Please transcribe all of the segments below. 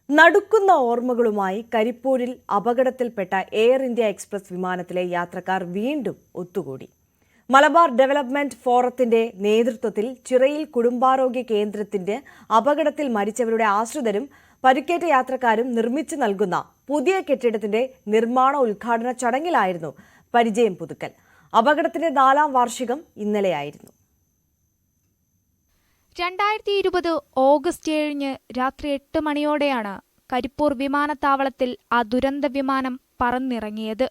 നടുക്കുന്ന ഓർമ്മകളുമായി കരിപ്പൂരിൽ അപകടത്തിൽപ്പെട്ട air India express വിമാനത്തിലെ യാത്രക്കാർ വീണ്ടും ഒത്തുകൂടി. മലബാർ ഡെവലപ്മെന്റ് ഫോറത്തിന്റെ നേതൃത്വത്തിൽ ചിറയിൽ കുടുംബാരോഗ്യ കേന്ദ്രത്തിന്റെ അപകടത്തിൽ മരിച്ചവരുടെ ആശ്രിതരും പരിക്കേറ്റ യാത്രക്കാരും നിർമ്മിച്ചു നൽകുന്ന പുതിയ കെട്ടിടത്തിന്റെ നിർമ്മാണ ഉദ്ഘാടന ചടങ്ങിലായിരുന്നു പരിചയം പുതുക്കൽ. അപകടത്തിന്റെ 4ാം വാർഷികം ഇന്നലെയായിരുന്നു. 2020 ഓഗസ്റ്റ് 7 രാത്രി 8 മണിയോടെയാണ് കരിപ്പൂർ വിമാനത്താവളത്തിൽ ആ ദുരന്ത വിമാനം പറന്നിറങ്ങിയത്.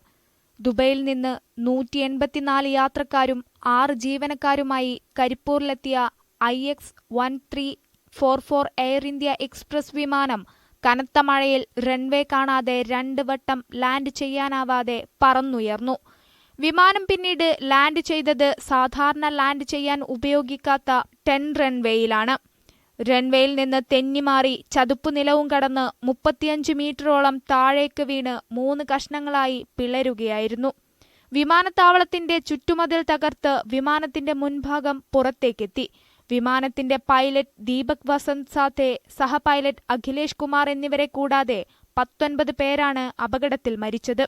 ദുബൈയിൽ നിന്ന് 184 യാത്രക്കാരും 6 ജീവനക്കാരുമായി കരിപ്പൂരിലെത്തിയ IX-1344 എയർ ഇന്ത്യ എക്സ്പ്രസ് വിമാനം കനത്ത മഴയിൽ റൺവേ കാണാതെ 2 വട്ടം ലാൻഡ് ചെയ്യാനാവാതെ പറന്നുയർന്നു. വിമാനം പിന്നീട് ലാൻഡ് ചെയ്തത് സാധാരണ ലാൻഡ് ചെയ്യാൻ ഉപയോഗിക്കാത്ത 10 റൺവേയിലാണ്. റൺവേയിൽ നിന്ന് തെന്നിമാറി ചതുപ്പ് നിലവും കടന്ന് 35 മീറ്ററോളം താഴേക്ക് വീണ് 3 കഷ്ണങ്ങളായി പിളരുകയായിരുന്നു. വിമാനത്താവളത്തിന്റെ ചുറ്റുമതിൽ തകർത്ത് വിമാനത്തിന്റെ മുൻഭാഗം പുറത്തേക്കെത്തി. വിമാനത്തിന്റെ പൈലറ്റ് ദീപക് വസന്ത് സാത്തെ, സഹ പൈലറ്റ് അഖിലേഷ് കുമാർ എന്നിവരെ കൂടാതെ 19 പേരാണ് അപകടത്തിൽ മരിച്ചത്.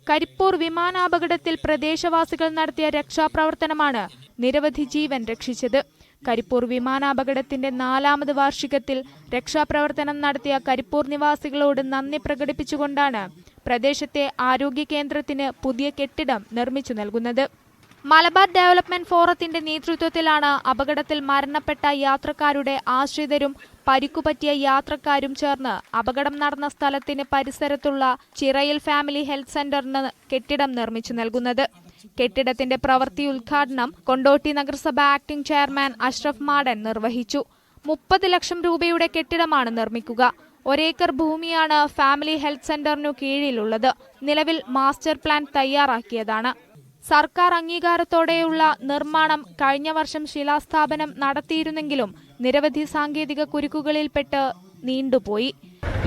കരിപ്പൂർ വിമാനാപകടത്തിൽ പ്രദേശവാസികൾ നടത്തിയ രക്ഷാപ്രവർത്തനമാണ് നിരവധി ജീവൻ രക്ഷിച്ചത്. കരിപ്പൂർ വിമാനാപകടത്തിന്റെ 4ാമത് വാർഷികത്തിൽ രക്ഷാപ്രവർത്തനം നടത്തിയ കരിപ്പൂർ നിവാസികളോട് നന്ദി പ്രകടിപ്പിച്ചുകൊണ്ടാണ് പ്രദേശത്തെ ആരോഗ്യ കേന്ദ്രത്തിന് പുതിയ കെട്ടിടം നിർമ്മിച്ചു നൽകുന്നത്. മലബാർ ഡെവലപ്മെന്റ് ഫോറത്തിന്റെ നേതൃത്വത്തിലാണ് അപകടത്തിൽ മരണപ്പെട്ട യാത്രക്കാരുടെ ആശ്രിതരും പരിക്കുപറ്റിയ യാത്രക്കാരും ചേർന്ന് അപകടം നടന്ന സ്ഥലത്തിന് പരിസരത്തുള്ള ചിറയിൽ ഫാമിലി ഹെൽത്ത് സെന്ററിന് കെട്ടിടം നിർമ്മിച്ചു നൽകുന്നത്. കെട്ടിടത്തിന്റെ പ്രവൃത്തി ഉദ്ഘാടനം കൊണ്ടോട്ടി നഗരസഭ ആക്ടിംഗ് ചെയർമാൻ അഷ്റഫ് മാടൻ നിർവഹിച്ചു. 30 ലക്ഷം രൂപയുടെ കെട്ടിടമാണ് നിർമ്മിക്കുക. 1 ഏക്കർ ഭൂമിയാണ് ഫാമിലി ഹെൽത്ത് സെന്ററിനു കീഴിലുള്ളത്. നിലവിൽ മാസ്റ്റർ പ്ലാൻ തയ്യാറാക്കിയതാണ്. സർക്കാർ അംഗീകാരത്തോടെയുള്ള നിർമ്മാണം കഴിഞ്ഞ വർഷം ശിലാസ്ഥാപനം നടത്തിയിരുന്നെങ്കിലും നിരവധി സാങ്കേതിക കുരുക്കുകളിൽപ്പെട്ട് നീണ്ടുപോയി.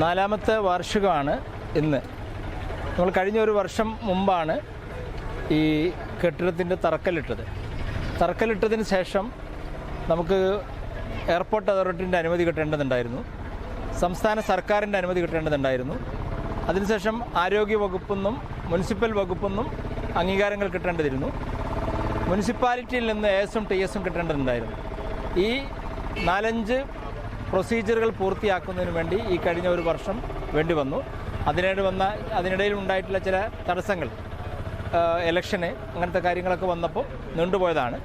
4ാമത്തെ വാർഷികമാണ് ഇന്ന്. നമ്മൾ കഴിഞ്ഞ ഒരു വർഷം മുമ്പാണ് ഈ കെട്ടിടത്തിൻ്റെ തറക്കല്ലിട്ടതിന് ശേഷം നമുക്ക് എയർപോർട്ട് അതോറിറ്റിൻ്റെ അനുമതി കിട്ടേണ്ടതുണ്ടായിരുന്നു, സംസ്ഥാന സർക്കാരിൻ്റെ അനുമതി കിട്ടേണ്ടതുണ്ടായിരുന്നു. അതിനുശേഷം ആരോഗ്യ വകുപ്പെന്നും മുനിസിപ്പൽ വകുപ്പെന്നും അംഗീകാരങ്ങൾ കിട്ടേണ്ടതിരുന്നു. മുനിസിപ്പാലിറ്റിയിൽ നിന്ന് AS-ഉം TS-ഉം കിട്ടേണ്ടതുണ്ടായിരുന്നു. ഈ 4-5 പ്രൊസീജിയറുകൾ പൂർത്തിയാക്കുന്നതിന് വേണ്ടി ഈ കഴിഞ്ഞ ഒരു വർഷം വേണ്ടി വന്നു. അതിനിടയിൽ ഉണ്ടായിട്ടുള്ള ചില തടസ്സങ്ങൾ, ഇലക്ഷന് അങ്ങനത്തെ കാര്യങ്ങളൊക്കെ വന്നപ്പോൾ നീണ്ടുപോയതാണ്.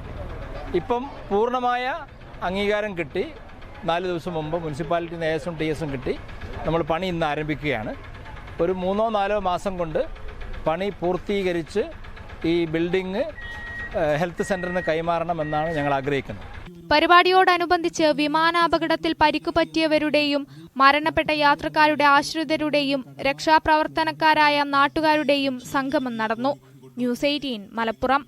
ഇപ്പം പൂർണ്ണമായ അംഗീകാരം കിട്ടി. 4 ദിവസം മുമ്പ് മുനിസിപ്പാലിറ്റിയിൽ നിന്ന് AS-ഉം TS-ഉം കിട്ടി. നമ്മൾ പണി ഇന്ന് ആരംഭിക്കുകയാണ്. ഒരു 3-4 മാസം കൊണ്ട് പണി പൂർത്തീകരിച്ച് ഈ ബിൽഡിംഗ് ഹെൽത്ത് സെന്ററിന് കൈമാറണമെന്നാണ് ഞങ്ങൾ ആഗ്രഹിക്കുന്നത്. പരിപാടിയോടനുബന്ധിച്ച് വിമാനാപകടത്തിൽ പരിക്കുപറ്റിയവരുടെയും മരണപ്പെട്ട യാത്രക്കാരുടെ ആശ്രിതരുടെയും രക്ഷാപ്രവർത്തനക്കാരായ നാട്ടുകാരുടെയും സംഗമം നടന്നു. ന്യൂസ് 18 മലപ്പുറം.